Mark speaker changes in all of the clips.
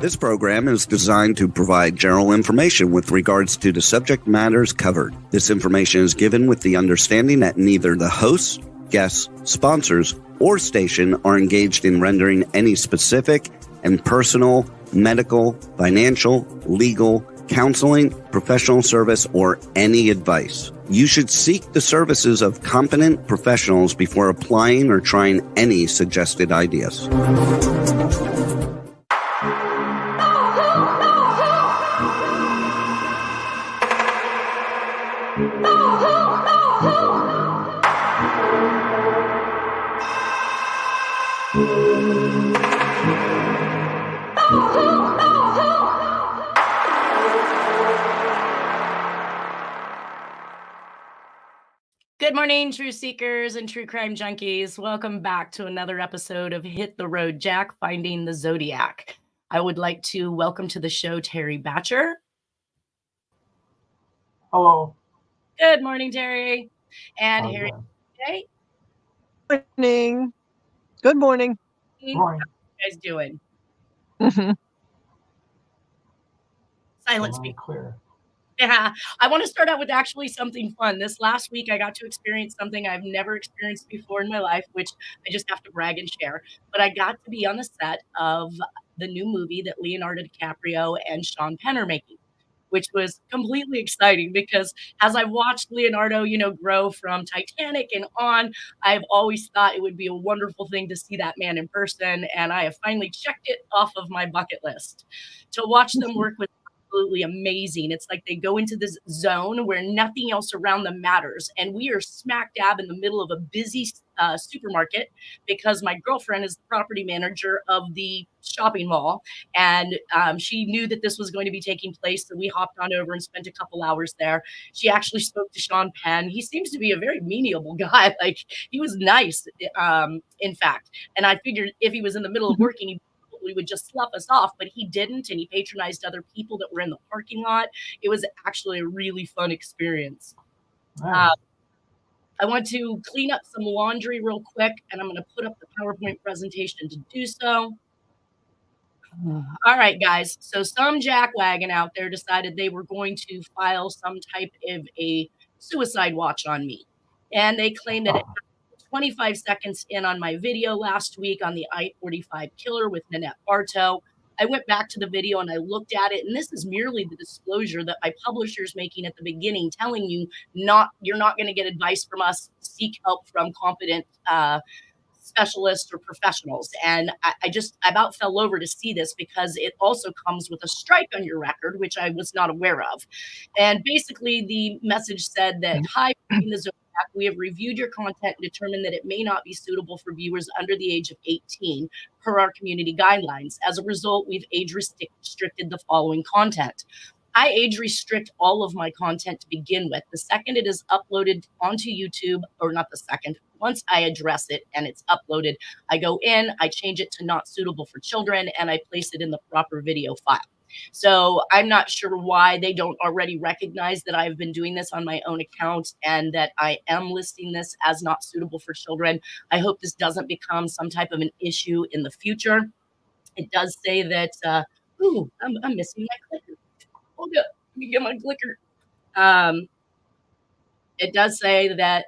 Speaker 1: This program is designed to provide general information with regards to the subject matters covered. This information is given with the understanding that neither the hosts, guests, sponsors, or station are engaged in rendering any specific and personal, medical, financial, legal, counseling, professional service, or any advice. You should seek the services of competent professionals before applying or trying any suggested ideas.
Speaker 2: Good morning, true seekers and true crime junkies. Welcome back to another episode of Hit the Road Jack, Finding the Zodiac. I would like to welcome to the show Terry Batcher.
Speaker 3: Hello.
Speaker 2: Good morning, Terry. And
Speaker 3: Hi,
Speaker 2: Harry. Hey.
Speaker 4: Good morning. Good morning.
Speaker 3: Good morning.
Speaker 2: How you guys doing?
Speaker 4: Mm-hmm.
Speaker 2: Silence me.
Speaker 3: Clear.
Speaker 2: Yeah, I want to start out with actually something fun. This last week, I got to experience something I've never experienced before in my life, which I just have to brag and share. But I got to be on the set of the new movie that Leonardo DiCaprio and Sean Penn are making, which was completely exciting because as I watched Leonardo, grow from Titanic and on, I've always thought it would be a wonderful thing to see that man in person. And I have finally checked it off of my bucket list. To watch them work with absolutely amazing. It's like they go into this zone where nothing else around them matters. And we are smack dab in the middle of a busy supermarket because my girlfriend is the property manager of the shopping mall. And she knew that this was going to be taking place. So we hopped on over and spent a couple hours there. She actually spoke to Sean Penn. He seems to be a very amenable guy. Like, he was nice, in fact. And I figured if he was in the middle of working, he would just slough us off, but he didn't, and he patronized other people that were in the parking lot. It was actually a really fun experience.
Speaker 3: Nice.
Speaker 2: I want to clean up some laundry real quick, and I'm going to put up the PowerPoint presentation to do so. All right, guys. So some jackwagon out there decided they were going to file some type of a suicide watch on me, and they claimed that it 25 seconds in on my video last week on the I-45 killer with Nanette Bartow. I went back to the video and I looked at it, and this is merely the disclosure that my publisher's making at the beginning, telling you you're not going to get advice from us. Seek help from competent specialists or professionals. And I about fell over to see this because it also comes with a strike on your record, which I was not aware of. And basically the message said that, hi, the Zodiac, we have reviewed your content and determined that it may not be suitable for viewers under the age of 18 per our community guidelines. As a result, we've age restricted the following content. I age restrict all of my content to begin with. The second it is uploaded onto YouTube, or not the second, once I address it and it's uploaded, I go in, I change it to not suitable for children, and I place it in the proper video file. So I'm not sure why they don't already recognize that I've been doing this on my own account and that I am listing this as not suitable for children. I hope this doesn't become some type of an issue in the future. It does say that, I'm missing my clicker. Hold up, let me get my clicker. It does say that,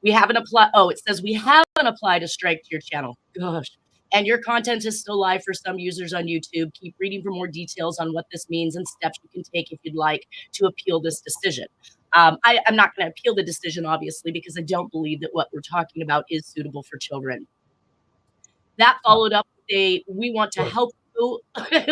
Speaker 2: we haven't applied. Oh, it says we haven't applied a strike to your channel. Gosh. And your content is still live for some users on YouTube. Keep reading for more details on what this means and steps you can take if you'd like to appeal this decision. I'm not going to appeal the decision, obviously, because I don't believe that what we're talking about is suitable for children. That followed up with we want to help you.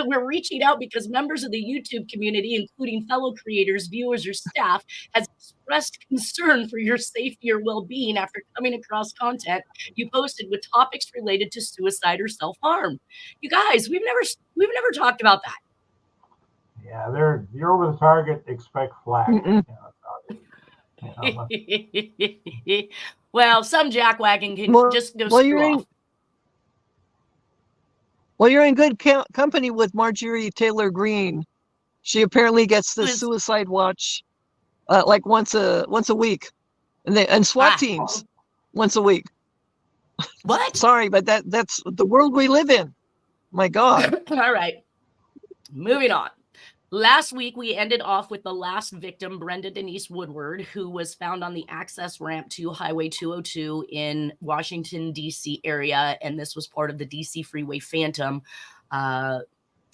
Speaker 2: We're reaching out because members of the YouTube community, including fellow creators, viewers, or staff, has expressed concern for your safety or well-being after coming across content you posted with topics related to suicide or self-harm. You guys, we've never talked about that.
Speaker 3: Yeah, you're over the target. Expect flack.
Speaker 2: Well, some jackwagon can just go screw off.
Speaker 4: Well, you're in good company with Marjorie Taylor Greene. She apparently gets the suicide watch like once a week, and SWAT teams once a week.
Speaker 2: What?
Speaker 4: Sorry, but that's the world we live in. My God.
Speaker 2: All right. Moving on. Last week, we ended off with the last victim, Brenda Denise Woodward, who was found on the access ramp to Highway 202 in Washington, D.C. area. And this was part of the DC Freeway Phantom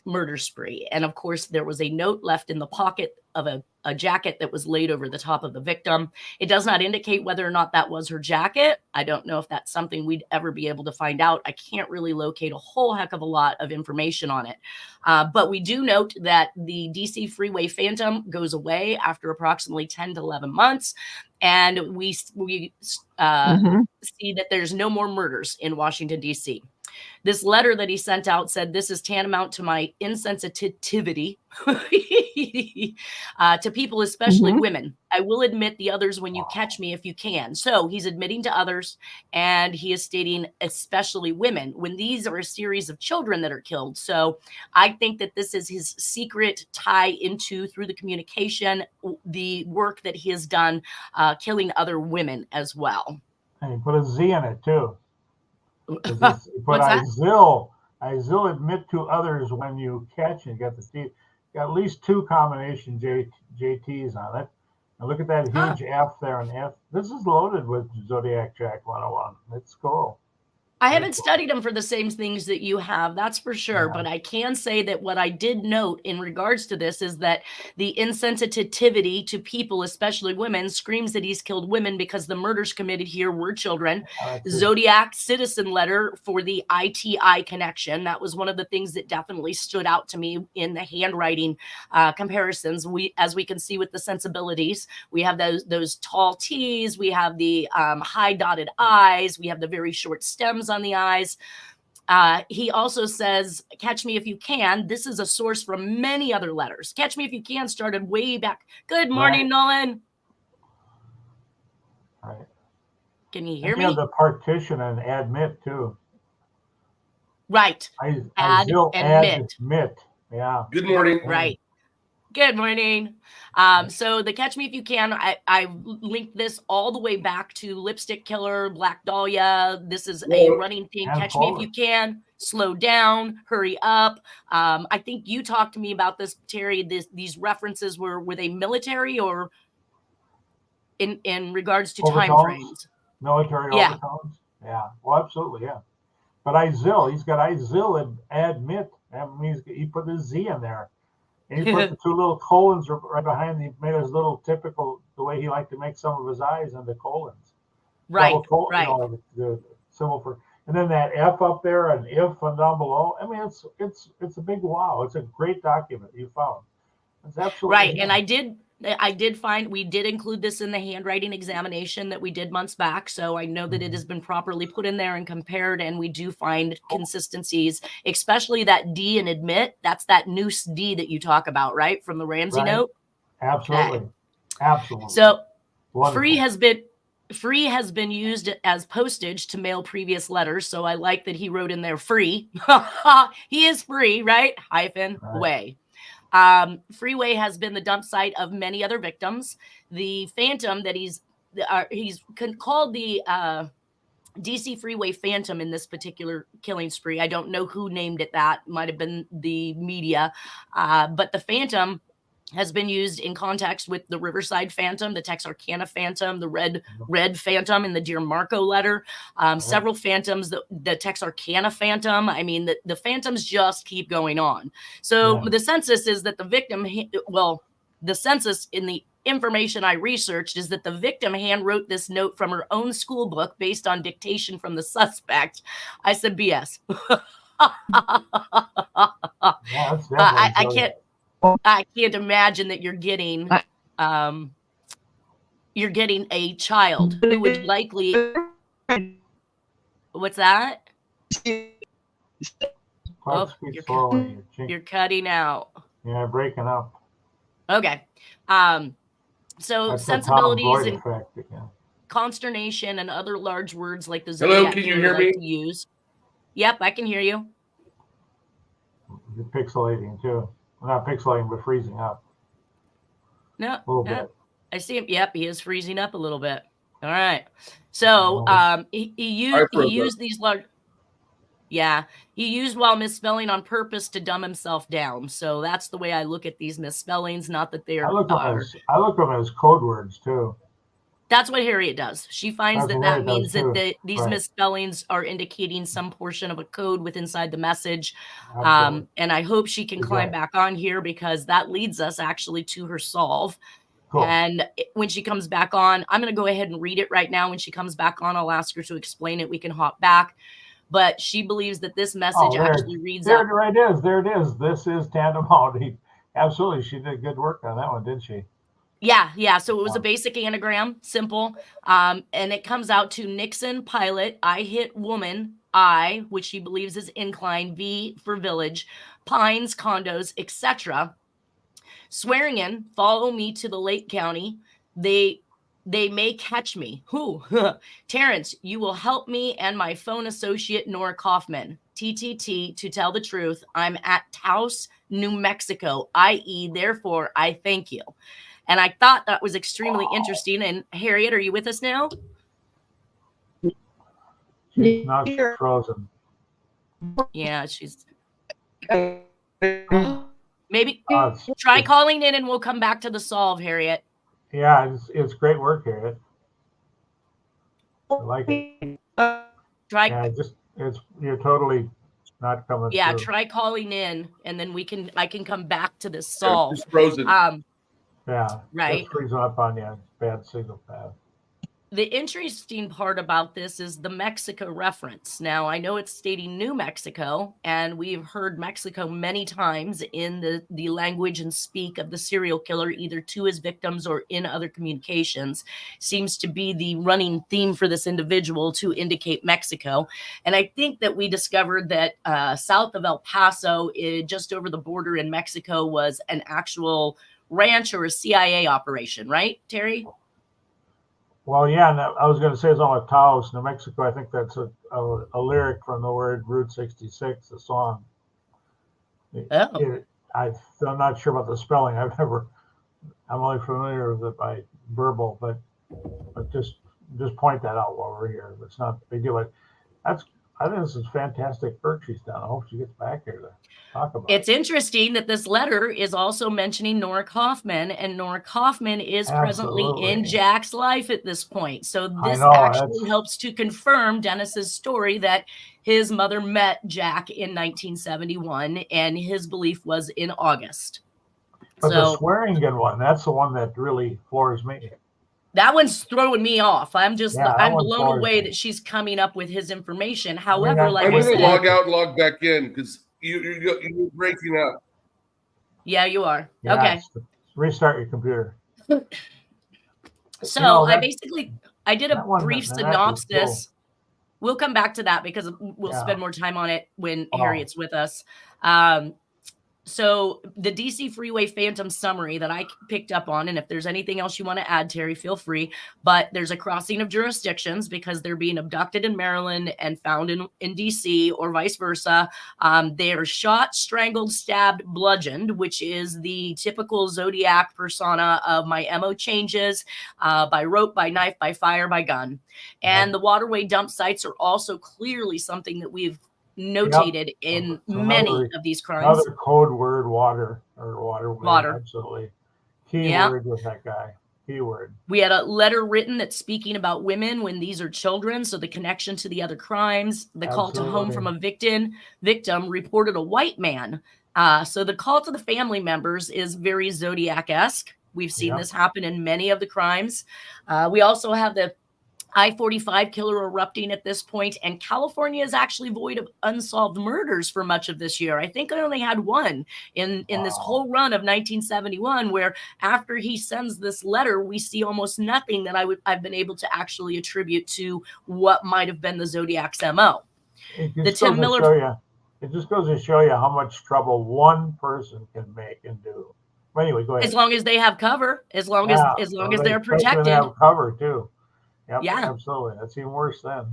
Speaker 2: murder spree. And of course, there was a note left in the pocket of a jacket that was laid over the top of the victim. It does not indicate whether or not that was her jacket. I don't know if that's something we'd ever be able to find out. I can't really locate a whole heck of a lot of information on it. But we do note that the DC Freeway Phantom goes away after approximately 10 to 11 months. And we see that there's no more murders in Washington, D.C. This letter that he sent out said, "This is tantamount to my insensitivity to people, especially women. I will admit the others when you catch me if you can." So he's admitting to others, and he is stating especially women when these are a series of children that are killed. So I think that this is his secret tie into, through the communication, the work that he has done killing other women as well.
Speaker 3: And he put a Z in it too. But I will admit to others when you catch and get the teeth. Got at least 2 combination JTs on it. And look at that huge F there and F. This is loaded with Zodiac Jack 101. It's cool.
Speaker 2: I haven't studied them for the same things that you have, that's for sure.
Speaker 3: Yeah.
Speaker 2: But I can say that what I did note in regards to this is that the insensitivity to people, especially women, screams that he's killed women because the murders committed here were children. Zodiac citizen letter for the ITI connection. That was one of the things that definitely stood out to me in the handwriting comparisons. As we can see with the sensibilities, we have those tall T's, we have the high dotted I's, we have the very short stems on the eyes. He also says, "Catch me if you can." This is a source from many other letters. "Catch me if you can" started way back. Good morning, Nolan.
Speaker 3: Right.
Speaker 2: Can you hear me?
Speaker 3: You have the partition and admit too.
Speaker 2: Right.
Speaker 3: Admit. Yeah.
Speaker 5: Good morning.
Speaker 2: Right. Good morning. So the "Catch Me If You Can," I linked this all the way back to Lipstick Killer, Black Dahlia. This is a running theme. "Catch me if you can," "slow down," "hurry up." I think you talked to me about this, Terry. These references were they military or in regards to time frames?
Speaker 3: Military overtones? Yeah. Well, absolutely, yeah. But he's got and admit. That means he put the Z in there. And he put the 2 little colons right behind. He made his little typical, the way he liked to make some of his eyes and the colons.
Speaker 2: Right,
Speaker 3: right. You know, the symbol for, and then that F up there and if and down below. I mean, it's a big wow. It's a great document you found. It's absolutely
Speaker 2: right. And I did find we did include this in the handwriting examination that we did months back. So I know that it has been properly put in there and compared, and we do find consistencies, especially that D in admit. That's that noose D that you talk about, right? From the Ramsey note.
Speaker 3: Absolutely.
Speaker 2: Okay.
Speaker 3: Absolutely.
Speaker 2: So
Speaker 3: Wonderful.
Speaker 2: Free has been used as postage to mail previous letters. So I like that he wrote in there free. He is free, right? Way. Freeway has been the dump site of many other victims. The Phantom that he's called the DC Freeway Phantom in this particular killing spree. I don't know who named it that. Might have been the media. But the Phantom has been used in context with the Riverside Phantom, the Texarkana Phantom, the Red Phantom in the Dear Marco letter. Several Phantoms, the Texarkana Phantom. I mean, the Phantoms just keep going on. So the census is that the victim, the census in the information I researched is that the victim hand wrote this note from her own school book based on dictation from the suspect. I said BS. I can't imagine that you're getting a child who would likely. What's that? You're cutting out.
Speaker 3: Yeah, breaking up.
Speaker 2: Okay. So
Speaker 3: that's
Speaker 2: sensibilities and
Speaker 3: effect,
Speaker 2: consternation and other large words like the Zodiac
Speaker 5: Killer you hear me?
Speaker 2: like to use. Yep, I can hear you.
Speaker 3: You're pixelating too. Not pixelating, but freezing up.
Speaker 2: No,
Speaker 3: a little bit.
Speaker 2: I see him. Yep, he is freezing up a little bit. All right. So he used these large. Yeah, he used while misspelling on purpose to dumb himself down. So that's the way I look at these misspellings. Not that they
Speaker 3: I
Speaker 2: are.
Speaker 3: look them as code words too.
Speaker 2: That's what Harriet does. She finds
Speaker 3: That's what
Speaker 2: that
Speaker 3: Harriet does,
Speaker 2: means that
Speaker 3: too.
Speaker 2: these
Speaker 3: Right.
Speaker 2: misspellings are indicating some portion of a code with inside the message.
Speaker 3: Absolutely.
Speaker 2: And I hope she can climb back on here, because that leads us actually to her solve.
Speaker 3: Cool.
Speaker 2: And when she comes back on, I'm going to go ahead and read it right now. When she comes back on, I'll ask her to explain it. We can hop back. But she believes that this message actually reads out.
Speaker 3: There it is. There it is. This is tantamount. Absolutely. She did good work on that one, didn't she?
Speaker 2: Yeah. So it was a basic anagram, simple. And it comes out to Nixon, pilot, I hit woman, I, which she believes is incline, V for village, pines, condos, etc. Swearing in, follow me to the Lake County. They may catch me. Who? Terrence, you will help me and my phone associate, Nora Kaufman. TTT, to tell the truth, I'm at Taos, New Mexico, i.e., therefore, I thank you. And I thought that was extremely interesting. And Harriet, are you with us now?
Speaker 3: She's not frozen.
Speaker 2: Yeah, she's... Maybe try calling in and we'll come back to the solve, Harriet.
Speaker 3: Yeah, it's great work, Harriet. I like it. You're totally not coming through.
Speaker 2: Try calling in, and then I can come back to this solve.
Speaker 5: It's frozen.
Speaker 3: Yeah,
Speaker 2: right.
Speaker 3: It's freezing up on you. Bad signal path.
Speaker 2: The interesting part about this is the Mexico reference. Now, I know it's stating New Mexico, and we've heard Mexico many times in the language and speak of the serial killer, either to his victims or in other communications. Seems to be the running theme for this individual to indicate Mexico. And I think that we discovered that south of El Paso, just over the border in Mexico, was an actual ranch or a CIA operation, right, Terry?
Speaker 3: Well, yeah, and I was going to say it's all Taos, New Mexico. I think that's a lyric from the word Route 66, the song. I'm not sure about the spelling. I'm only familiar with it by verbal, but just point that out while we're here. It's not a big deal. But I think this is fantastic work she's done. I hope she gets back here to talk about it.
Speaker 2: It's interesting that this letter is also mentioning Nora Kaufman, and Nora Kaufman is presently in Jack's life at this point. So this actually helps to confirm Dennis's story that his mother met Jack in 1971, and his belief was in August.
Speaker 3: But the Swearingen one, that's the one that really floors me.
Speaker 2: That one's throwing me off. I'm blown away that she's coming up with his information. However,
Speaker 5: I'm going to log out and log back in because you're breaking up.
Speaker 2: Yeah, you are.
Speaker 3: Yeah,
Speaker 2: okay.
Speaker 3: Restart your computer.
Speaker 2: So I did a brief synopsis. Cool. We'll come back to that because we'll spend more time on it when Harriet's with us. So the DC Freeway Phantom summary that I picked up on, and if there's anything else you want to add, Terry, feel free, but there's a crossing of jurisdictions because they're being abducted in Maryland and found in DC or vice versa. They are shot, strangled, stabbed, bludgeoned, which is the typical Zodiac persona of my MO changes, by rope, by knife, by fire, by gun. And the waterway dump sites are also clearly something that we've notated in many of these crimes.
Speaker 3: Another code word, water or waterway.
Speaker 2: Water.
Speaker 3: Absolutely. Keyword with that guy. Keyword.
Speaker 2: We had a letter written that's speaking about women when these are children. So the connection to the other crimes, the call to home from a victim reported a white man. So the call to the family members is very Zodiac-esque. We've seen this happen in many of the crimes. We also have the I-45 killer erupting at this point, and California is actually void of unsolved murders for much of this year. I think I only had one in this whole run of 1971, where after he sends this letter, we see almost nothing that I've been able to actually attribute to what might have been the Zodiac's MO.
Speaker 3: It just goes to show you how much trouble one person can make and do. But anyway, go ahead.
Speaker 2: As long as they have cover, as long as they're protected.
Speaker 3: Have cover too. Yep,
Speaker 2: yeah,
Speaker 3: absolutely. That's even worse then.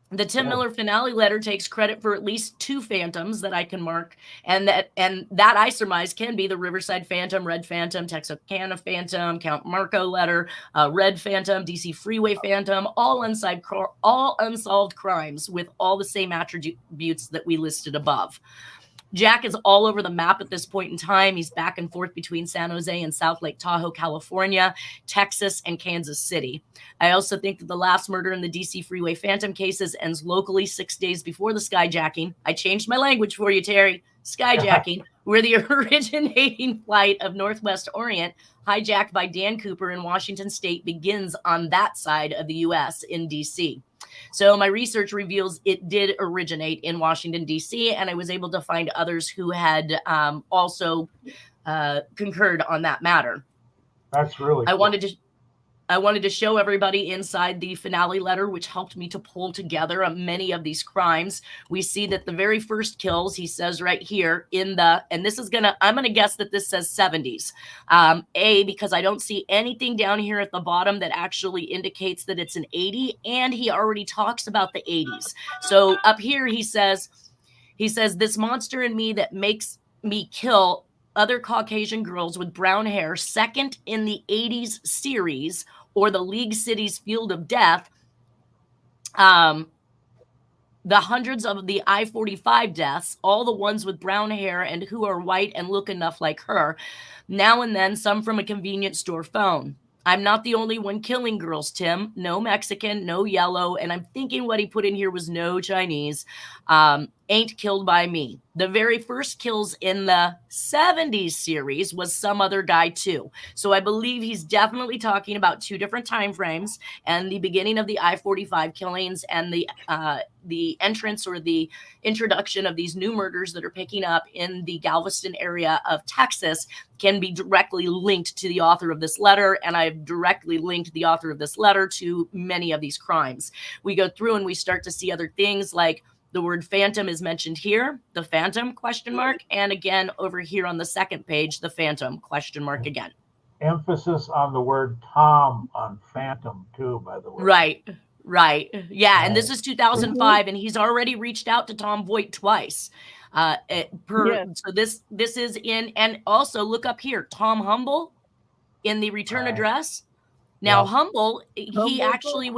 Speaker 2: The Tim Miller finale letter takes credit for at least 2 phantoms that I can mark, and that I surmise can be the Riverside Phantom, Red Phantom, Texarkana Phantom, Count Marco letter, Red Phantom, DC Freeway Phantom, all unsolved crimes with all the same attributes that we listed above. Jack is all over the map at this point in time. He's back and forth between San Jose and South Lake Tahoe, California, Texas, and Kansas City. I also think that the last murder in the DC Freeway Phantom cases ends locally 6 days before the skyjacking. I changed my language for you, Terry. Skyjacking, where the originating flight of Northwest Orient, hijacked by Dan Cooper in Washington State, begins on that side of the U.S. in D.C. So my research reveals it did originate in Washington, D.C., and I was able to find others who had also concurred on that matter.
Speaker 3: That's really cool.
Speaker 2: I wanted to show everybody inside the finale letter, which helped me to pull together many of these crimes. We see that the very first kills, he says right here and this is I'm going to guess that this says 70s. Because I don't see anything down here at the bottom that actually indicates that it's an 80. And he already talks about the 80s. So up here, he says, this monster in me that makes me kill other Caucasian girls with brown hair, second in the 80s series, or the League Cities Field of Death, the hundreds of the I-45 deaths, all the ones with brown hair and who are white and look enough like her, now and then some from a convenience store phone. I'm not the only one killing girls, Tim. No Mexican, no yellow, and I'm thinking what he put in here was no Chinese. Ain't killed by me. The very first kills in the 70s series was some other guy too. So I believe he's definitely talking about 2 different time frames, and the beginning of the I-45 killings and the entrance or the introduction of these new murders that are picking up in the Galveston area of Texas can be directly linked to the author of this letter, and I've directly linked the author of this letter to many of these crimes. We go through and we start to see other things like the word phantom is mentioned here, the phantom ? And again, over here on the second page, the phantom ? again.
Speaker 3: Emphasis on the word Tom on phantom too, by the way.
Speaker 2: Right. Yeah, and this is 2005, and he's already reached out to Tom Voigt twice. So this is in, and also look up here, Tom Humble in the return address. Now, Humble, he actually,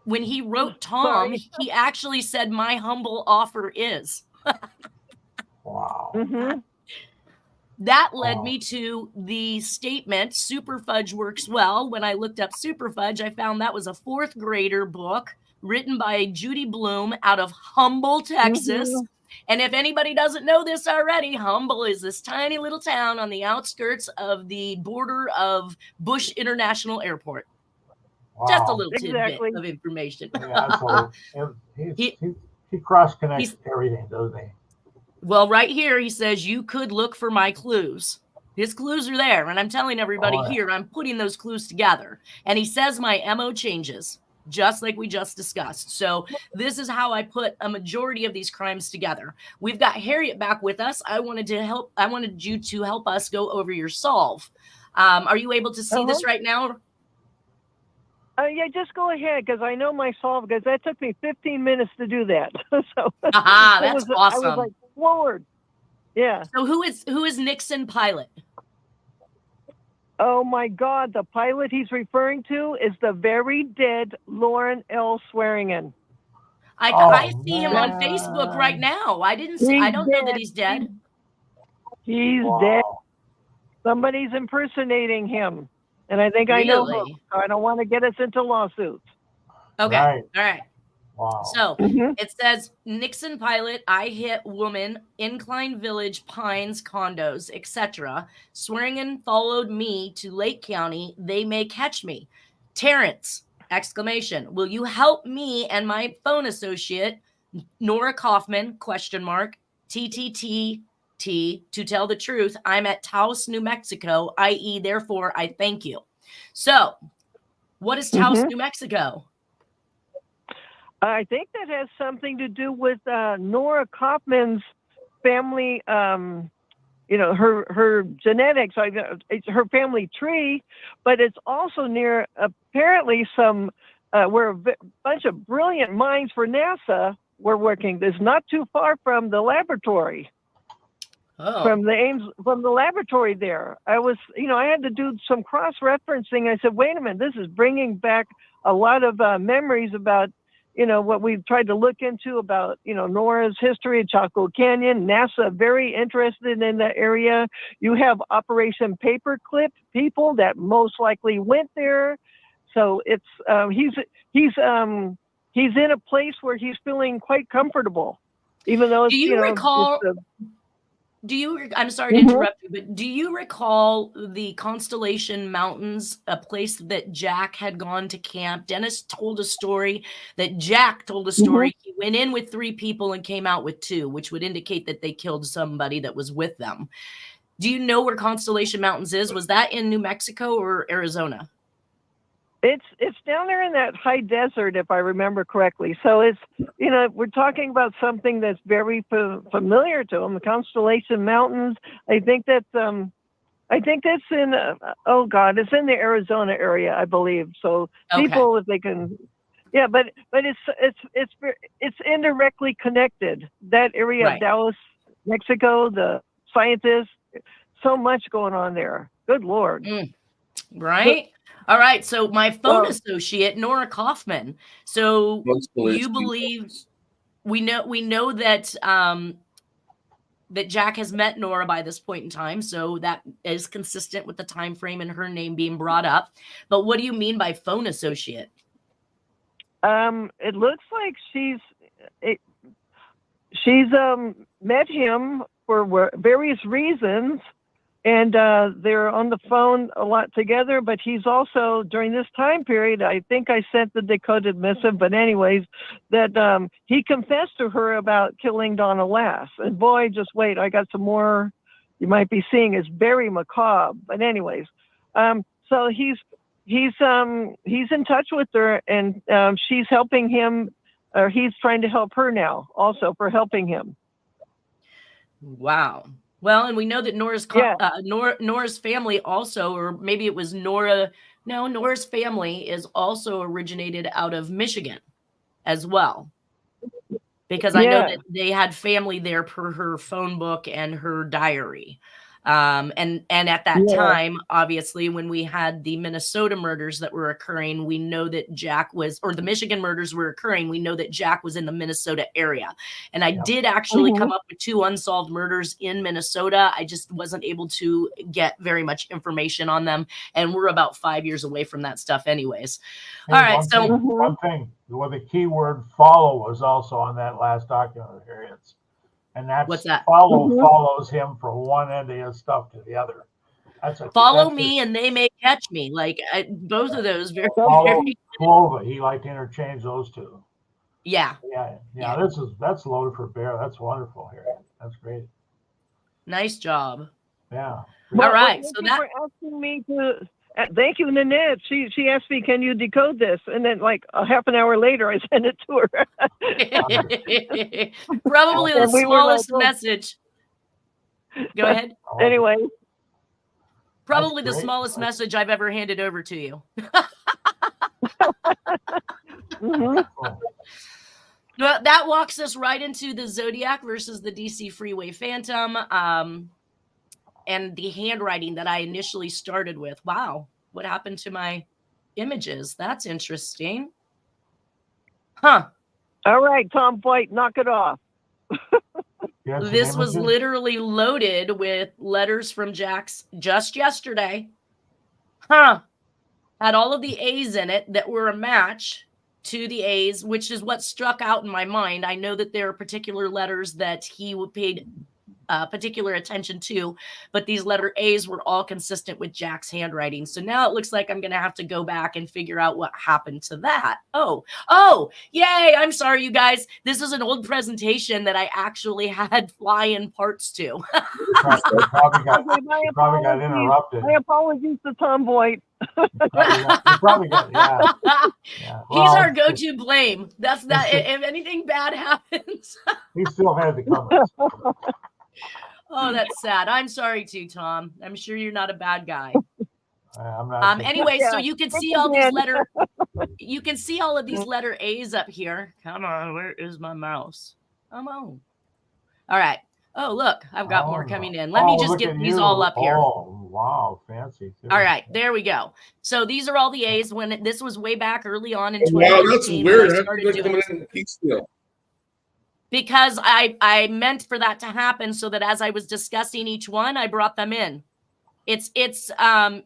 Speaker 2: when he wrote Tom, he actually said, "My humble offer is."
Speaker 3: Wow.
Speaker 4: Mm-hmm.
Speaker 2: That led me to the statement, Super Fudge Works Well. When I looked up Super Fudge, I found that was a 4th grader book written by Judy Bloom out of Humble, Texas. Mm-hmm. And if anybody doesn't know this already, Humble is this tiny little town on the outskirts of the border of Bush International Airport. Wow. Just a little tidbit of information.
Speaker 3: Yeah, so he cross-connects everything, doesn't he?
Speaker 2: Well, right here, he says, you could look for my clues. His clues are there, and I'm telling everybody here, I'm putting those clues together. And he says my MO changes, just like we just discussed. So this is how I put a majority of these crimes together. We've got Harriet back with us. I wanted you to help us go over your solve. Are you able to see this right now?
Speaker 4: Yeah, just go ahead, because I know my solve, because that took me 15 minutes to do that. So
Speaker 2: that's awesome.
Speaker 4: I was like, forward. Yeah.
Speaker 2: So who is Nixon Pilot?
Speaker 4: Oh my God, the pilot he's referring to is the very dead Lauren L. Swearingen.
Speaker 2: I see him on Facebook right now. I don't know that he's dead.
Speaker 4: He's dead. Somebody's impersonating him. And I think I know him, so I don't want to get us into lawsuits.
Speaker 2: Okay. All right.
Speaker 3: Wow.
Speaker 2: So it says, Nixon Pilot, I hit woman, Incline Village, Pines, condos, etc. Swearingen followed me to Lake County. They may catch me. Terrence, ! Will you help me and my phone associate, Nora Kaufman, ? TTT. To tell the truth, I'm at Taos, New Mexico, i.e., therefore, I thank you. So, what is Taos, New Mexico?
Speaker 4: I think that has something to do with Nora Kaufman's family, her genetics, it's her family tree, but it's also near apparently some where a bunch of brilliant minds for NASA were working. It's not too far from the laboratory.
Speaker 2: Oh.
Speaker 4: From the laboratory there. I had to do some cross-referencing. I said, wait a minute, this is bringing back a lot of memories about, what we've tried to look into about, Nora's history of Chaco Canyon. NASA very interested in that area. You have Operation Paperclip people that most likely went there. So it's he's in a place where he's feeling quite comfortable, even though it's,
Speaker 2: Do you recall? I'm sorry to interrupt you, but do you recall the Constellation Mountains, a place that Jack had gone to camp? Dennis told a story that Jack told a story. He went in with 3 people and came out with 2, which would indicate that they killed somebody that was with them. Do you know where Constellation Mountains is? Was that in New Mexico or Arizona?
Speaker 4: It's down there in that high desert, if I remember correctly. So it's, we're talking about something that's very familiar to them. The Constellation Mountains. I think that's in, it's in the Arizona area, I believe. So people, if they can, but it's indirectly connected. That area of Dallas, Mexico, the scientists, so much going on there. Good Lord.
Speaker 2: Right. All right, so my phone associate, Nora Kaufman. So you believe we know that that Jack has met Nora by this point in time, so that is consistent with the time frame and her name being brought up. But what do you mean by phone associate?
Speaker 4: It looks like she's met him for various reasons. And they're on the phone a lot together, but he's also, during this time period, I think I sent the decoded missive, but anyways, that he confessed to her about killing Donna Lass. And boy, just wait, I got some more you might be seeing. It's very macabre. But anyways, so he's in touch with her, and she's helping him, or he's trying to help her now also for helping him.
Speaker 2: Wow. Well, and we know that Nora's family also, or maybe it was Nora. No, Nora's family is also originated out of Michigan as well. Because I know that they had family there per her phone book and her diary. And at that time, obviously, when we had the Minnesota murders that were occurring, we know that Jack was, or the Michigan murders were occurring, we know that Jack was in the Minnesota area. And I did actually come up with 2 unsolved murders in Minnesota. I just wasn't able to get very much information on them. And we're about 5 years away from that stuff anyways. All right. So
Speaker 3: one thing, the keyword follow was also on that last document here. And what's that? Follows him from one end of his stuff to the other.
Speaker 2: Follow me and they may catch me. Like both of those very.
Speaker 3: Clova. He liked to interchange those 2.
Speaker 2: Yeah.
Speaker 3: That's loaded for bear. That's wonderful here. That's great.
Speaker 2: Nice job.
Speaker 3: Yeah.
Speaker 2: All right. So
Speaker 4: that asking me to. Thank you, Nanette. She asked me, "Can you decode this?" And then, like a half an hour later, I sent it to her.
Speaker 2: Probably the smallest message. Go ahead.
Speaker 4: Anyway,
Speaker 2: probably the smallest message I've ever handed over to you. Well, that walks us right into the Zodiac versus the DC Freeway Phantom. And the handwriting that I initially started with. Wow, what happened to my images? That's interesting. Huh.
Speaker 4: All right, Tom White, knock it off.
Speaker 2: This was literally loaded with letters from Jack's just yesterday. Huh. Had all of the A's in it that were a match to the A's, which is what struck out in my mind. I know that there are particular letters that he paid particular attention to, but these letter A's were all consistent with Jack's handwriting. So now it looks like I'm going to have to go back and figure out what happened to that. Oh, yay. I'm sorry, you guys. This is an old presentation that I actually had fly-in parts to.
Speaker 3: You probably got interrupted.
Speaker 4: My apologies to Tom Boyd.
Speaker 3: Well,
Speaker 2: he's our go-to blame. That's that. If anything bad happens,
Speaker 3: he still had the comments.
Speaker 2: Oh, that's sad. I'm sorry too, Tom. I'm sure you're not a bad guy.
Speaker 3: I'm not.
Speaker 2: Anyway, so you can see all these letter. you can see all of these letter A's up here. Come on, where is my mouse? Come on. All right. Oh, look, I've got more coming in. Let me just get these all up here.
Speaker 3: Oh, wow, fancy. Too.
Speaker 2: All right, there we go. So these are all the A's when this was way back early on in 2013.
Speaker 5: Wow, that's weird. How come they're coming in piecemeal?
Speaker 2: Because I meant for that to happen so that as I was discussing each one, I brought them in. It's the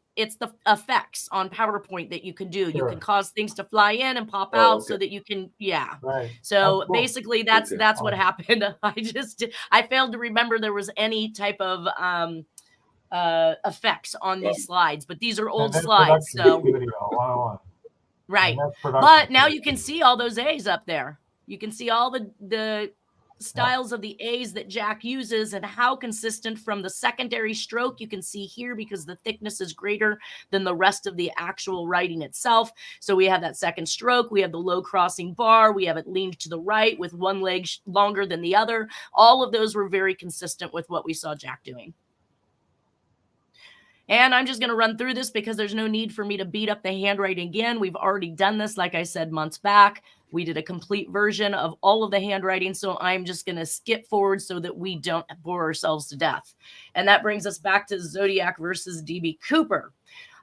Speaker 2: effects on PowerPoint that you can do. You can cause things to fly in and pop out so that you can,
Speaker 3: Right.
Speaker 2: So basically that's what happened. I failed to remember there was any type of effects on these slides, but these are old slides. So right. But now you can see all those A's up there. You can see all the styles of the A's that Jack uses and how consistent from the secondary stroke you can see here because the thickness is greater than the rest of the actual writing itself. So we have that second stroke, we have the low crossing bar, we have it leaned to the right with one leg longer than the other. All of those were very consistent with what we saw Jack doing. And I'm just going to run through this because there's no need for me to beat up the handwriting again. We've already done this, like I said, months back. We did a complete version of all of the handwriting, so I'm just going to skip forward so that we don't bore ourselves to death. And that brings us back to Zodiac versus DB Cooper.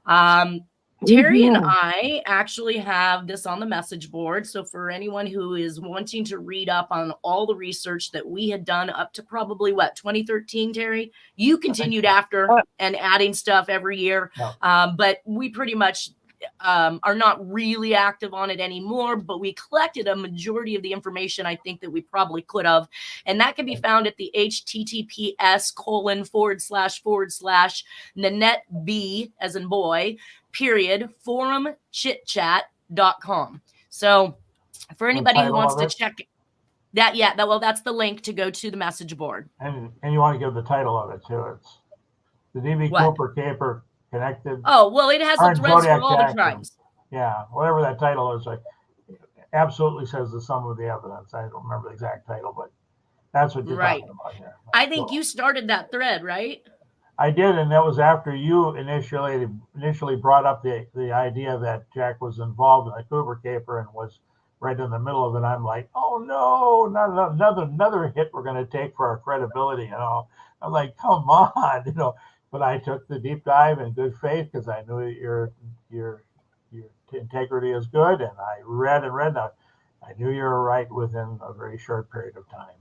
Speaker 2: Terry and I actually have this on the message board. So for anyone who is wanting to read up on all the research that we had done up to probably 2013, Terry, you continued after and adding stuff every year. But we pretty much are not really active on it anymore, but we collected a majority of the information I think that we probably could have. And that can be found at the https:// Nanette B as in boy, /forumchitchat.com. So for anybody who wants to check that, that's the link to go to the message board.
Speaker 3: And you want to give the title of it too. It's the DB Cooper Caper Connected.
Speaker 2: Oh, well, it has the threads for all the crimes.
Speaker 3: Yeah, whatever that title is, like, absolutely says the sum of the evidence. I don't remember the exact title, but that's what you're talking about here.
Speaker 2: I think you started that thread, right?
Speaker 3: I did, and that was after you initially brought up the idea that Jack was involved in the Cooper caper and was right in the middle of it. I'm like, oh no, not another hit we're going to take for our credibility. I'm like, come on, But I took the deep dive in good faith because I knew your integrity is good, and I read. I knew you were right within a very short period of time.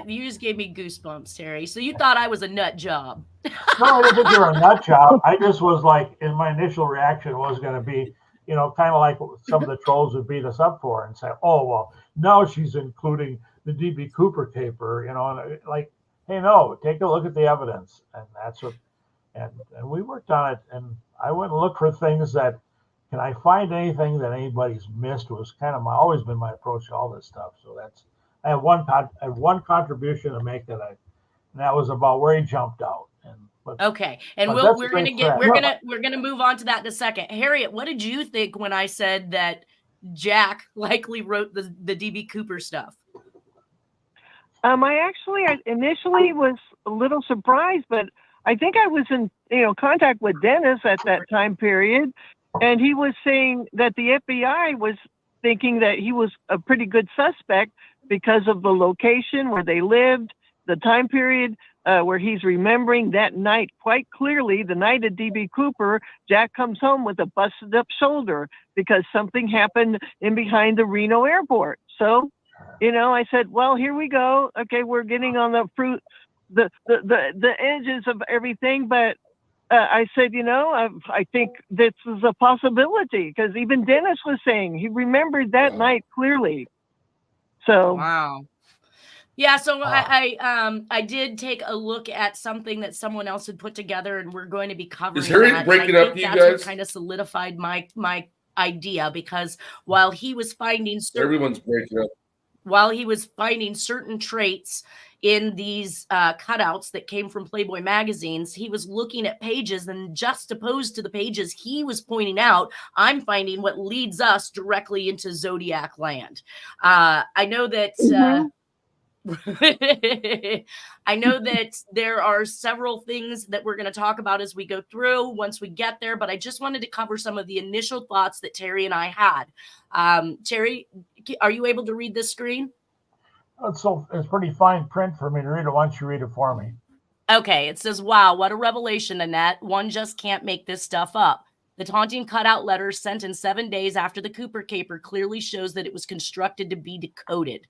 Speaker 2: You just gave me goosebumps, Terry. So you thought I was a nut job?
Speaker 3: No, I didn't think you were a nut job. I just was like, in my initial reaction was going to be, kind of like some of the trolls would beat us up for and say, oh well, now she's including the DB Cooper caper, and like. Hey, no, take a look at the evidence. And that's what, and we worked on it. And I went and looked for things that, can I find anything that anybody's missed was kind of always been my approach to all this stuff. So I have one contribution to make and that was about where he jumped out.
Speaker 2: Okay. And we're going to move on to that in a second. Harriet, what did you think when I said that Jack likely wrote the DB Cooper stuff?
Speaker 4: I initially was a little surprised, but I think I was in contact with Dennis at that time period, and he was saying that the FBI was thinking that he was a pretty good suspect because of the location where they lived, the time period where he's remembering that night quite clearly, the night of DB Cooper. Jack comes home with a busted up shoulder because something happened in behind the Reno airport. So I said, well, here we go. Okay, we're getting on the fruit, the edges of everything. But I said, I think this is a possibility because even Dennis was saying he remembered that night clearly. So
Speaker 2: wow. Yeah, so I did take a look at something that someone else had put together, and we're going to be covering.
Speaker 5: Is Harry breaking up you guys?
Speaker 2: What kind of solidified my idea because while he was finding
Speaker 5: everyone's breaking up.
Speaker 2: While he was finding certain traits in these cutouts that came from Playboy magazines, he was looking at pages and juxtaposed to the pages he was pointing out, I'm finding what leads us directly into Zodiac land. I know that I know that there are several things that we're going to talk about as we go through once we get there, but I just wanted to cover some of the initial thoughts that Terry and I had. Terry, are you able to read this screen?
Speaker 3: It's pretty fine print for me to read it. Why don't you read it for me?
Speaker 2: Okay, it says, wow, what a revelation, Annette. One just can't make this stuff up. The taunting cutout letter sent in 7 days after the Cooper caper clearly shows that it was constructed to be decoded.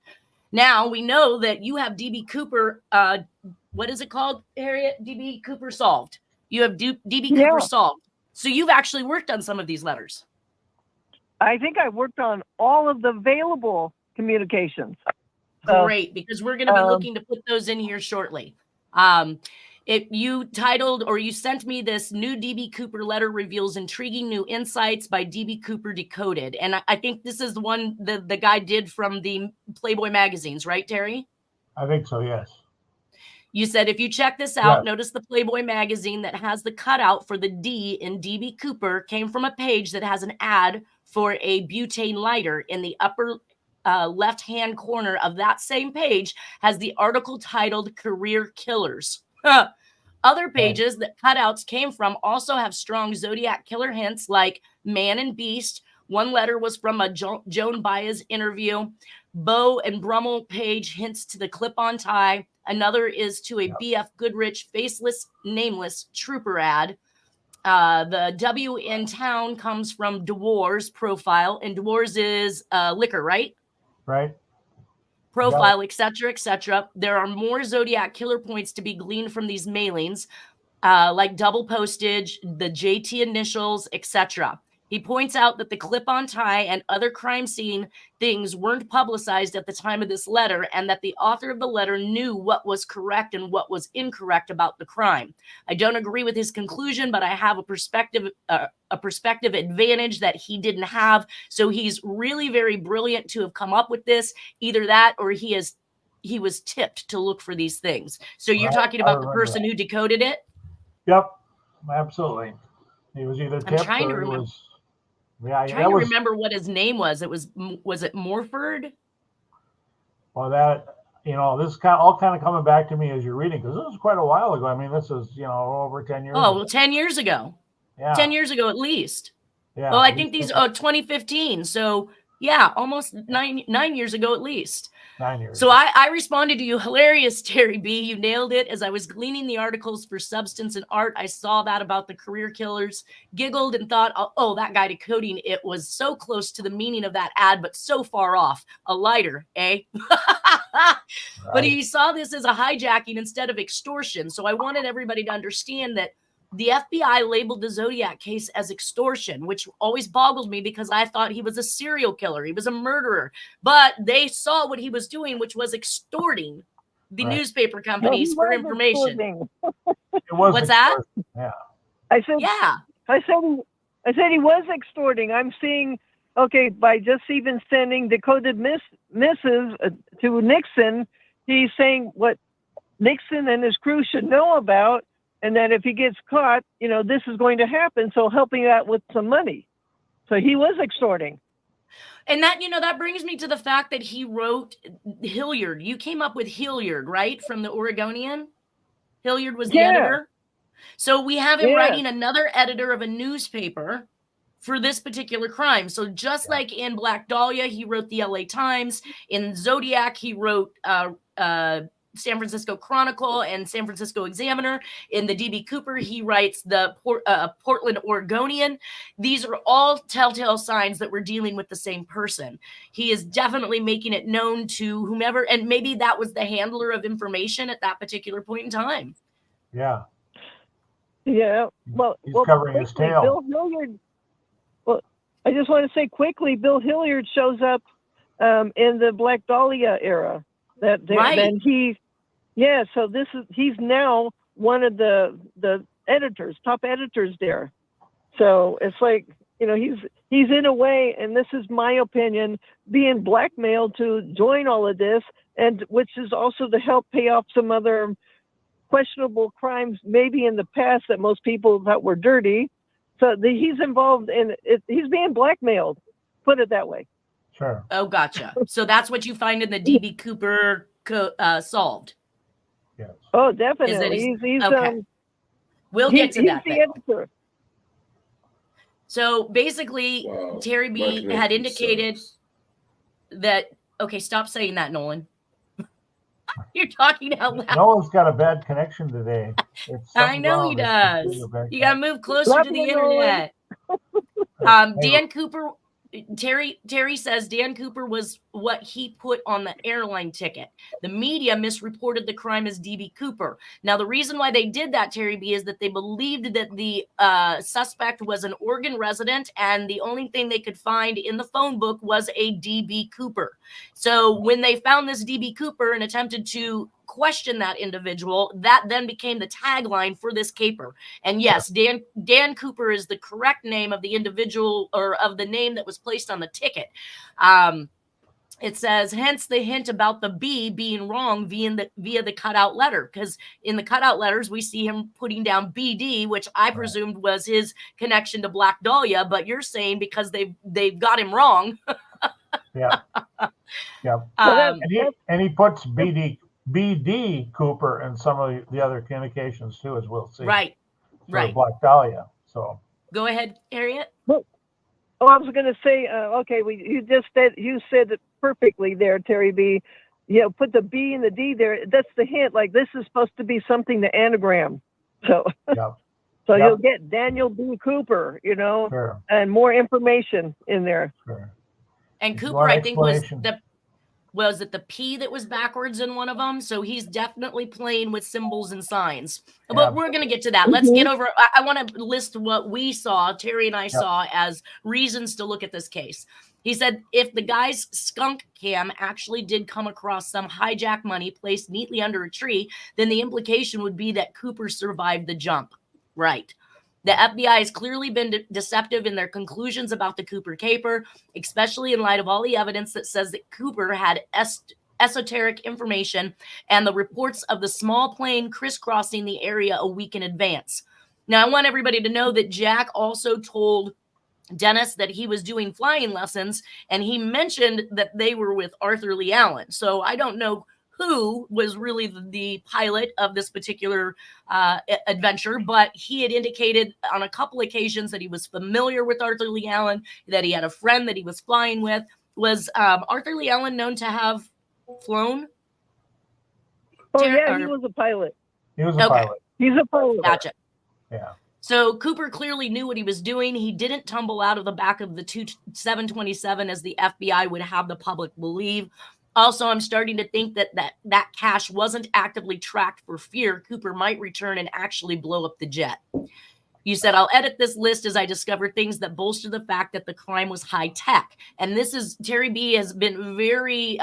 Speaker 2: Now, we know that you have DB Cooper, what is it called, Harriet? DB Cooper solved. You have DB Cooper solved. So you've actually worked on some of these letters.
Speaker 4: I think I worked on all of the available communications.
Speaker 2: Great, because we're going to be looking to put those in here shortly. If you titled or you sent me this new DB Cooper letter reveals intriguing new insights by DB Cooper decoded. And I think this is the one the guy did from the Playboy magazines, right, Terry?
Speaker 3: I think so, yes.
Speaker 2: You said, if you check this out, notice the Playboy magazine that has the cutout for the D in DB Cooper came from a page that has an ad for a butane lighter. In the upper left-hand corner of that same page has the article titled Career Killers. Other pages that cutouts came from also have strong Zodiac Killer hints like Man and Beast. One letter was from a Joan Baez interview. Bow and Brummel page hints to the clip-on tie. Another is to a BF Goodrich faceless, nameless trooper ad. The W in town comes from DeWars profile, and DeWars is liquor, right?
Speaker 3: Right.
Speaker 2: Profile, etc., etc. There are more Zodiac Killer points to be gleaned from these mailings, like double postage, the JT initials, etc. He points out that the clip-on tie and other crime scene things weren't publicized at the time of this letter, and that the author of the letter knew what was correct and what was incorrect about the crime. I don't agree with his conclusion, but I have a perspective advantage that he didn't have. So he's really very brilliant to have come up with this. Either that, or he was tipped to look for these things. So you're talking about the person who decoded it?
Speaker 3: Yep, absolutely. He was either tipped or he was. Yeah,
Speaker 2: I'm trying to remember what his name was. Was it Morford?
Speaker 3: Well, this all kind of coming back to me as you're reading, because this was quite a while ago. I mean, this is over 10 years.
Speaker 2: Oh, well, 10 years ago.
Speaker 3: Yeah.
Speaker 2: 10 years ago at least.
Speaker 3: Yeah.
Speaker 2: Well, I think these 2015. So yeah, almost nine years ago at least.
Speaker 3: 9 years.
Speaker 2: So I responded to you, hilarious, Terry B. You nailed it. As I was gleaning the articles for Substance and Art, I saw that about the career killers, giggled and thought, oh, that guy decoding it was so close to the meaning of that ad, but so far off. A lighter, eh? But he saw this as a hijacking instead of extortion. So I wanted everybody to understand that the FBI labeled the Zodiac case as extortion, which always boggled me because I thought he was a serial killer. He was a murderer. But they saw what he was doing, which was extorting the newspaper companies for information. What's that?
Speaker 3: Yeah.
Speaker 4: I said he was extorting. I'm seeing, by just even sending decoded missives to Nixon, he's saying what Nixon and his crew should know about. And that if he gets caught, this is going to happen. So helping out with some money. So he was extorting.
Speaker 2: And that, that brings me to the fact that he wrote Hilliard. You came up with Hilliard, right? From the Oregonian? Hilliard was the editor. So we have him writing another editor of a newspaper for this particular crime. So just like in Black Dahlia, he wrote the LA Times. In Zodiac, he wrote San Francisco Chronicle and San Francisco Examiner. In the DB Cooper, he writes the Portland Oregonian. These are all telltale signs that we're dealing with the same person. He is definitely making it known to whomever, and maybe that was the handler of information at that particular point in time.
Speaker 3: Yeah.
Speaker 4: Yeah. Well,
Speaker 3: he's covering his tail.
Speaker 4: Bill Hilliard. Well, I just want to say quickly, Bill Hilliard shows up in the Black Dahlia era. Then so he's now one of the top editors there. So it's like, he's in a way, and this is my opinion, being blackmailed to join all of this, and which is also to help pay off some other questionable crimes maybe in the past that most people thought were dirty. So he's involved in it. He's being blackmailed, put it that way.
Speaker 3: Sure.
Speaker 2: Oh, gotcha. So that's what you find in the DB Cooper solved.
Speaker 3: Yes.
Speaker 4: Oh, definitely. He's
Speaker 2: okay. We'll get to that.
Speaker 4: He's the editor.
Speaker 2: So basically,
Speaker 5: Wow.
Speaker 2: Terry B
Speaker 5: Mark
Speaker 2: had
Speaker 5: Milton
Speaker 2: indicated
Speaker 5: sucks.
Speaker 2: that. Okay, stop saying that, Nolan. You're talking out loud.
Speaker 3: Nolan's got a bad connection today.
Speaker 2: I know he does. You got to move closer
Speaker 4: Love
Speaker 2: to the
Speaker 4: you, Nolan.
Speaker 2: internet. Dan Cooper, Terry says Dan Cooper was what he put on the airline ticket. The media misreported the crime as DB Cooper. Now, the reason why they did that, Terry B, is that they believed that the suspect was an Oregon resident, and the only thing they could find in the phone book was a DB Cooper. So when they found this DB Cooper and attempted to question that individual, that then became the tagline for this caper. And yes, Dan Cooper is the correct name of the individual, or of the name that was placed on the ticket. It says, hence the hint about the B being wrong via the cutout letter, because in the cutout letters we see him putting down BD, which I presumed was his connection to Black Dahlia, but you're saying because they've got him wrong.
Speaker 3: Yeah. And he puts BD Cooper in some of the other communications too, as we'll see.
Speaker 2: Right.
Speaker 3: Black Dahlia. So
Speaker 2: go ahead, Harriet.
Speaker 4: Oh, I was going to say, okay, you said it perfectly there, Terry B. Put the B and the D there. That's the hint. Like, this is supposed to be something to anagram. So, you'll get Daniel B. Cooper,
Speaker 3: sure.
Speaker 4: And more information in there.
Speaker 3: Sure.
Speaker 2: And Cooper, I think, was it the P that was backwards in one of them? So he's definitely playing with symbols and signs. But we're going to get to that. Let's get over. I want to list what we saw, Terry and I saw, as reasons to look at this case. He said if the guy's skunk cam actually did come across some hijack money placed neatly under a tree, then the implication would be that Cooper survived the jump. Right. The FBI has clearly been deceptive in their conclusions about the Cooper caper, especially in light of all the evidence that says that Cooper had esoteric information and the reports of the small plane crisscrossing the area a week in advance. Now, I want everybody to know that Jack also told Dennis that he was doing flying lessons, and he mentioned that they were with Arthur Lee Allen. So I don't know who was really the pilot of this particular adventure, but he had indicated on a couple occasions that he was familiar with Arthur Lee Allen, that he had a friend that he was flying with. Was Arthur Lee Allen known to have flown?
Speaker 4: Oh, he was a pilot.
Speaker 3: He was a pilot.
Speaker 4: He's a pilot.
Speaker 2: Gotcha.
Speaker 3: Yeah.
Speaker 2: So Cooper clearly knew what he was doing. He didn't tumble out of the back of the 727 as the FBI would have the public believe. Also, I'm starting to think that cash wasn't actively tracked for fear Cooper might return and actually blow up the jet. You said, I'll edit this list as I discover things that bolster the fact that the crime was high tech. And this is, Terry B has been very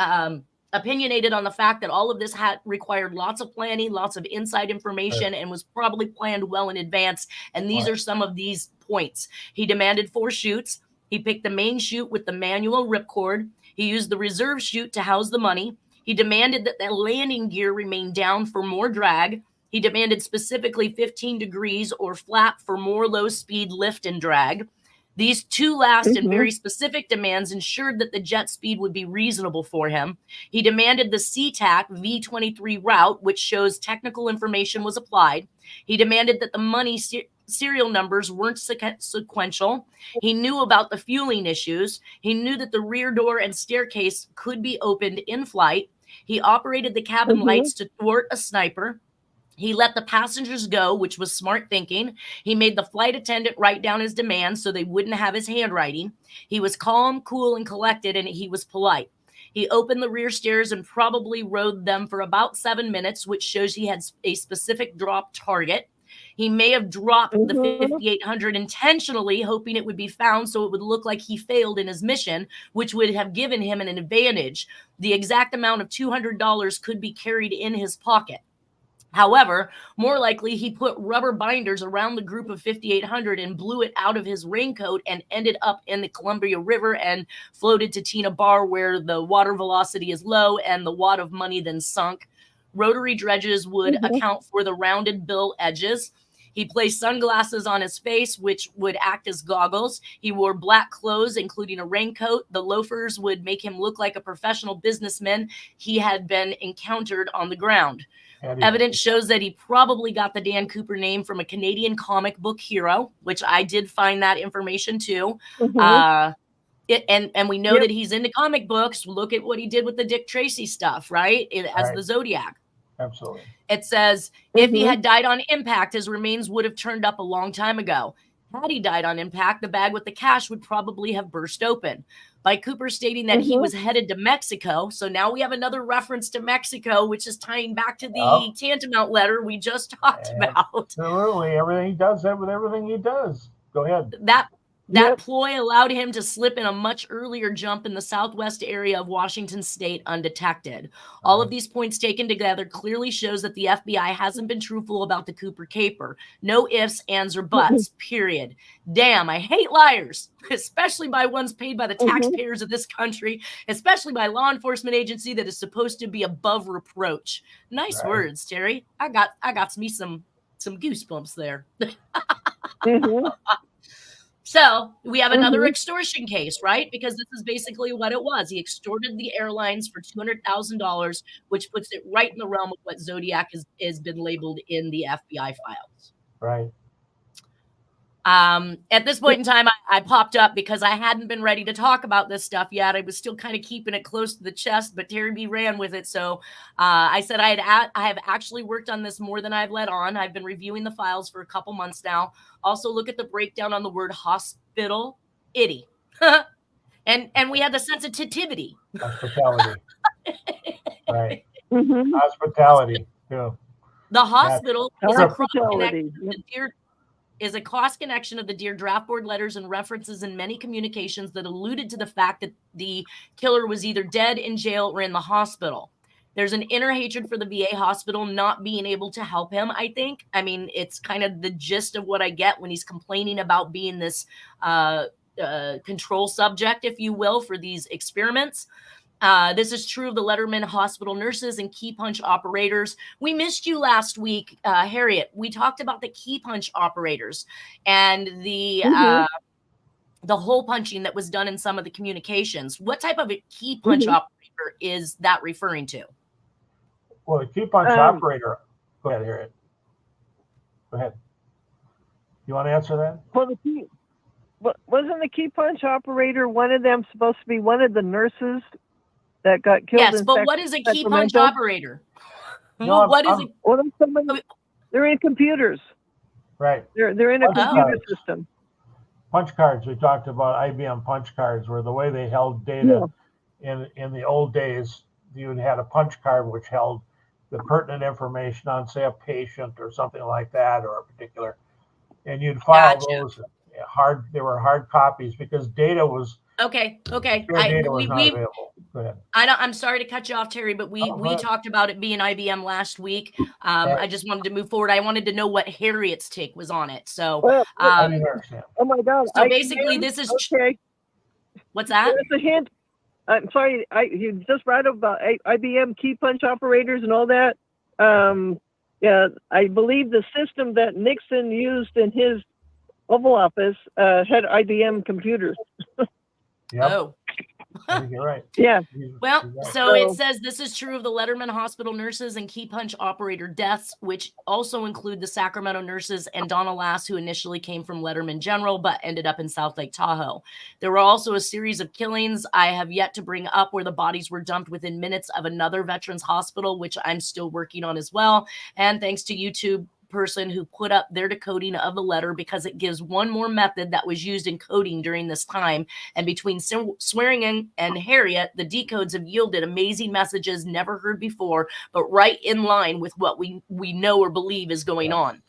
Speaker 2: opinionated on the fact that all of this had required lots of planning, lots of inside information, and was probably planned well in advance. And these are some of these points. He demanded 4 chutes. He picked the main chute with the manual ripcord. He used the reserve chute to house the money. He demanded that the landing gear remain down for more drag. He demanded specifically 15 degrees or flat for more low-speed lift and drag. These 2 last and very specific demands ensured that the jet speed would be reasonable for him. He demanded the SeaTac V23 route, which shows technical information was applied. He demanded that the money serial numbers weren't sequential. He knew about the fueling issues. He knew that the rear door and staircase could be opened in flight. He operated the cabin lights to thwart a sniper. He let the passengers go, which was smart thinking. He made the flight attendant write down his demands so they wouldn't have his handwriting. He was calm, cool, and collected, and he was polite. He opened the rear stairs and probably rode them for about 7 minutes, which shows he had a specific drop target. He may have dropped the 5800 intentionally, hoping it would be found so it would look like he failed in his mission, which would have given him an advantage. The exact amount of $200 could be carried in his pocket. However, more likely, he put rubber binders around the group of 5800 and blew it out of his raincoat and ended up in the Columbia River and floated to Tina Bar, where the water velocity is low and the wad of money then sunk. Rotary dredges would account for the rounded bill edges. He placed sunglasses on his face, which would act as goggles. He wore black clothes, including a raincoat. The loafers would make him look like a professional businessman he had been encountered on the ground. Evidence shows that he probably got the Dan Cooper name from a Canadian comic book hero, which I did find that information too. And we know that he's into comic books. Look at what he did with the Dick Tracy stuff, right? As the Zodiac.
Speaker 3: Absolutely.
Speaker 2: It says, if he had died on impact, his remains would have turned up a long time ago. Had he died on impact, the bag with the cash would probably have burst open. By Cooper stating that he was headed to Mexico. So now we have another reference to Mexico, which is tying back to the Tantamount letter we just talked about.
Speaker 3: Absolutely. Everything he does that with everything he does. Go ahead.
Speaker 2: That ploy allowed him to slip in a much earlier jump in the southwest area of Washington state undetected. All of these points taken together clearly shows that the FBI hasn't been truthful about the Cooper caper. No ifs, ands, or buts, period. Damn, I hate liars, especially by ones paid by the taxpayers of this country, especially by law enforcement agency that is supposed to be above reproach. Nice words, Terry. I got me some goosebumps there. So we have another extortion case, right? Because this is basically what it was. He extorted the airlines for $200,000, which puts it right in the realm of what Zodiac has been labeled in the FBI files.
Speaker 3: Right.
Speaker 2: At this point in time, I popped up because I hadn't been ready to talk about this stuff yet. I was still kind of keeping it close to the chest, but Terry B ran with it. So I said I have actually worked on this more than I've let on. I've been reviewing the files for a couple months now. Also look at the breakdown on the word hospital, itty. and we had the sensitivity.
Speaker 3: Hospitality. Right. Hospitality, too.
Speaker 2: The hospital is a cross connection of the Dear Draft Board letters and references in many communications that alluded to the fact that the killer was either dead, in jail, or in the hospital. There's an inner hatred for the VA hospital not being able to help him, I think. I mean, it's kind of the gist of what I get when he's complaining about being this control subject, if you will, for these experiments. This is true of the Letterman hospital nurses and key punch operators. We missed you last week, Harriet. We talked about the key punch operators and the hole punching that was done in some of the communications. What type of a key punch operator is that referring to?
Speaker 3: Well, the key punch operator. Go ahead, Harriet. Go ahead. You want to answer that?
Speaker 4: Well, wasn't the key punch operator one of them supposed to be one of the nurses that got killed?
Speaker 2: Yes, but what is a key punch operator?
Speaker 3: No,
Speaker 4: they're in computers.
Speaker 3: Right.
Speaker 4: They're in a computer system.
Speaker 3: Punch cards. We talked about IBM punch cards, were the way they held data in the old days. You had a punch card which held the pertinent information on, say, a patient or something like that, or a particular, and you'd file those hard. They were hard copies because data was
Speaker 2: okay.
Speaker 3: Data was not available. Go ahead.
Speaker 2: I'm sorry to cut you off, Terry, but we talked about it being IBM last week. I just wanted to move forward. I wanted to know what Harriet's take was on it. So,
Speaker 3: I didn't understand.
Speaker 4: Oh my God!
Speaker 2: So basically, this is
Speaker 4: okay.
Speaker 2: What's that?
Speaker 4: There's a hint. I'm sorry. You just brought up about IBM key punch operators and all that. Yeah, I believe the system that Nixon used in his Oval Office had IBM computers.
Speaker 3: Yep.
Speaker 2: Oh.
Speaker 3: You're right.
Speaker 4: Yeah.
Speaker 2: Well, so it says this is true of the Letterman hospital nurses and key punch operator deaths, which also include the Sacramento nurses and Donna Lass, who initially came from Letterman General, but ended up in South Lake Tahoe. There were also a series of killings I have yet to bring up where the bodies were dumped within minutes of another veterans hospital, which I'm still working on as well. And thanks to YouTube person who put up their decoding of the letter, because it gives one more method that was used in coding during this time. And between Swearingen and Harriet, the decodes have yielded amazing messages never heard before, but right in line with what we know or believe is going on.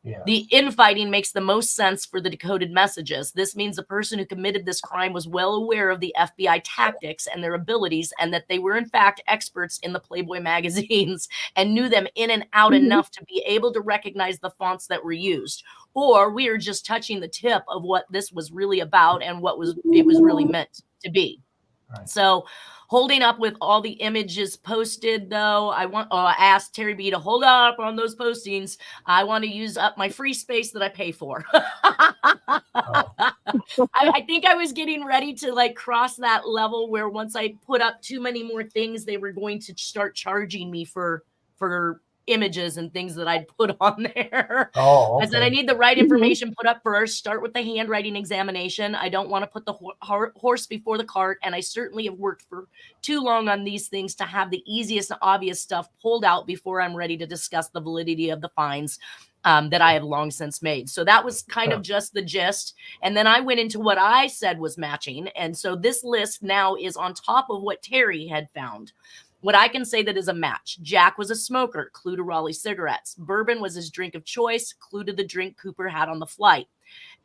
Speaker 3: Yeah.
Speaker 2: The infighting makes the most sense for the decoded messages. This means the person who committed this crime was well aware of the FBI tactics and their abilities, and that they were in fact experts in the Playboy magazines and knew them in and out enough to be able to recognize the fonts that were used. Or we are just touching the tip of what this was really about and what it was really meant to be.
Speaker 3: Right.
Speaker 2: So holding up with all the images posted, though, I asked Terry B to hold up on those postings. I want to use up my free space that I pay for. I think I was getting ready to like cross that level where once I put up too many more things, they were going to start charging me for images and things that I'd put on there.
Speaker 3: Oh, okay.
Speaker 2: I said, I need the right information put up first. Start with the handwriting examination. I don't want to put the horse before the cart. And I certainly have worked for too long on these things to have the easiest and obvious stuff pulled out before I'm ready to discuss the validity of the finds that I have long since made. So that was kind of just the gist. And then I went into what I said was matching. And so this list now is on top of what Terry had found. What I can say that is a match. Jack was a smoker, clue to Raleigh cigarettes. Bourbon was his drink of choice, clue to the drink Cooper had on the flight.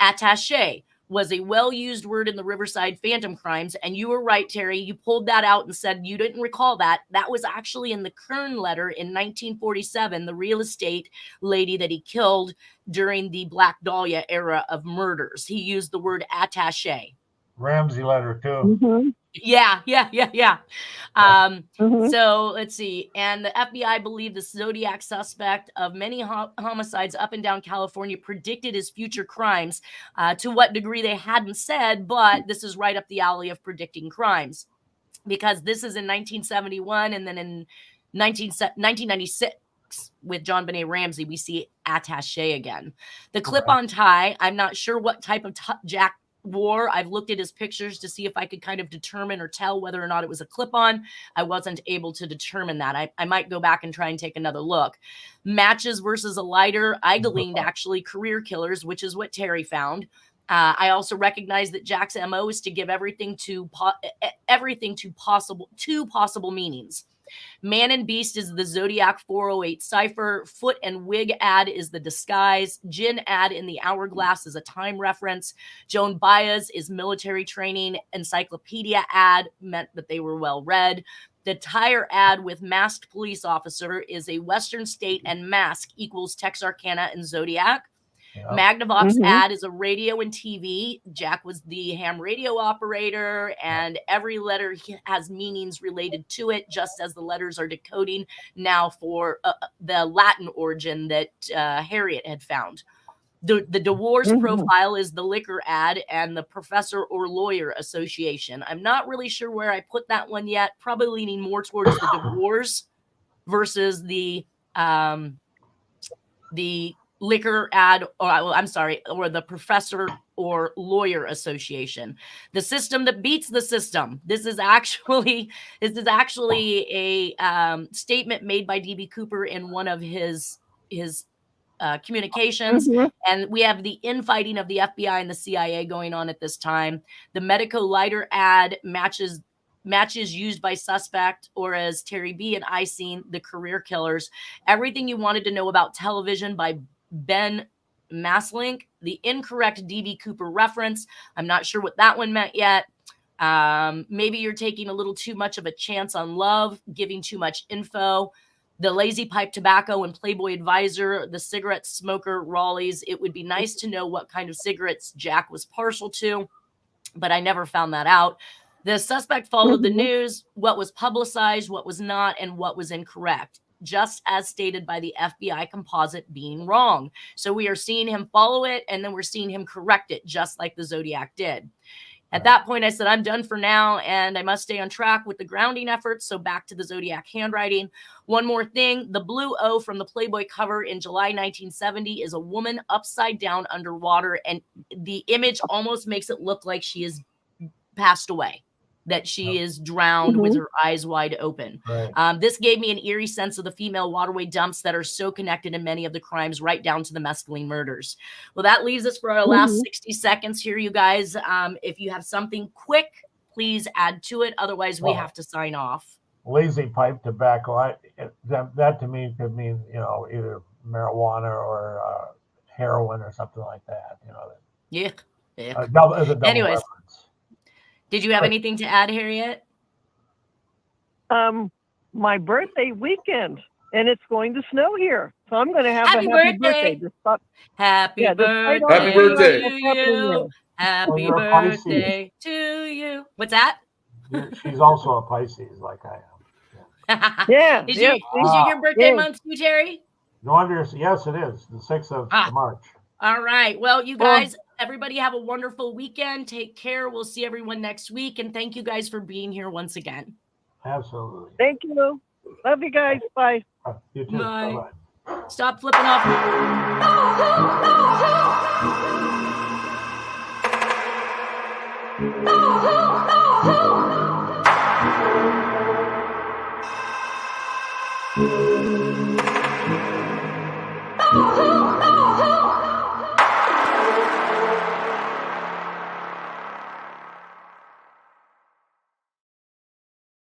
Speaker 2: Attaché was a well-used word in the Riverside Phantom crimes. And you were right, Terry. You pulled that out and said you didn't recall that. That was actually in the Kern letter in 1947, the real estate lady that he killed during the Black Dahlia era of murders. He used the word attaché.
Speaker 3: Ramsey letter, too.
Speaker 4: Mm-hmm.
Speaker 2: Yeah. So let's see. And the FBI believed the Zodiac suspect of many homicides up and down California predicted his future crimes. To what degree they hadn't said, but this is right up the alley of predicting crimes. Because this is in 1971 and then in 1996 with John Benet Ramsey, we see attaché again. The clip-on tie, I'm not sure what type of Jack wore. I've looked at his pictures to see if I could kind of determine or tell whether or not it was a clip-on. I wasn't able to determine that. I might go back and try and take another look. Matches versus a lighter. I gleaned actually career killers, which is what Terry found. I also recognize that Jack's MO is to give everything to possible meanings. Man and Beast is the Zodiac 408 cipher. Foot and wig ad is the disguise. Gin ad in the hourglass is a time reference. Joan Baez is military training. Encyclopedia ad meant that they were well read. The tire ad with masked police officer is a Western state and mask equals Texarkana and Zodiac. Yep. Magnavox ad is a radio and TV. Jack was the ham radio operator, and every letter has meanings related to it, just as the letters are decoding now for the Latin origin that Harriet had found. The divorce profile is the liquor ad and the professor or lawyer association. I'm not really sure where I put that one yet. Probably leaning more towards the divorce versus the liquor ad, or the professor or lawyer association. The system that beats the system. This is actually a statement made by D.B. Cooper in one of his communications. And we have the infighting of the FBI and the CIA going on at this time. The Medico lighter ad matches used by suspect, or as Terry B and I seen, the career killers. Everything you wanted to know about television by Ben Maslink. The incorrect D.B. Cooper reference. I'm not sure what that one meant yet. Maybe you're taking a little too much of a chance on love, giving too much info. The lazy pipe tobacco and Playboy Advisor, the cigarette smoker Raleigh's. It would be nice to know what kind of cigarettes Jack was partial to, but I never found that out. The suspect followed the news, what was publicized, what was not, and what was incorrect, just as stated by the FBI composite being wrong. So we are seeing him follow it, and then we're seeing him correct it, just like the Zodiac did. At that point, I said, I'm done for now, and I must stay on track with the grounding efforts. So back to the Zodiac handwriting. One more thing, the blue O from the Playboy cover in July 1970 is a woman upside down underwater, and the image almost makes it look like she is passed away, that she is drowned with her eyes wide open. Right. This gave me an eerie sense of the female waterway dumps that are so connected in many of the crimes, right down to the mescaline murders. Well, that leaves us for our last 60 seconds here, you guys. If you have something quick, please add to it. Otherwise, we have to sign off.
Speaker 3: Lazy pipe tobacco, that to me could mean, either marijuana or heroin or something like that.
Speaker 2: Yeah.
Speaker 3: A double
Speaker 2: Anyways.
Speaker 3: reference.
Speaker 2: Did you have anything to add, Harriet?
Speaker 4: My birthday weekend, and it's going to snow here, so I'm going to have
Speaker 2: happy
Speaker 4: a happy birthday.
Speaker 2: Happy birthday.
Speaker 5: Happy birthday
Speaker 2: to you. Happy birthday to you. What's that?
Speaker 3: She's also a Pisces, like I am.
Speaker 4: Yeah.
Speaker 2: Is
Speaker 4: yeah,
Speaker 2: your birthday
Speaker 4: yeah.
Speaker 2: month too, Terry?
Speaker 3: No wonder. Yes, it is the 6th of March.
Speaker 2: All right. Well, you guys, everybody have a wonderful weekend. Take care. We'll see everyone next week. And thank you guys for being here once again.
Speaker 3: Absolutely.
Speaker 4: Thank you. Love you guys. Bye.
Speaker 3: You too.
Speaker 2: Bye.
Speaker 3: Bye-bye.
Speaker 2: Stop flipping off.
Speaker 6: Oh,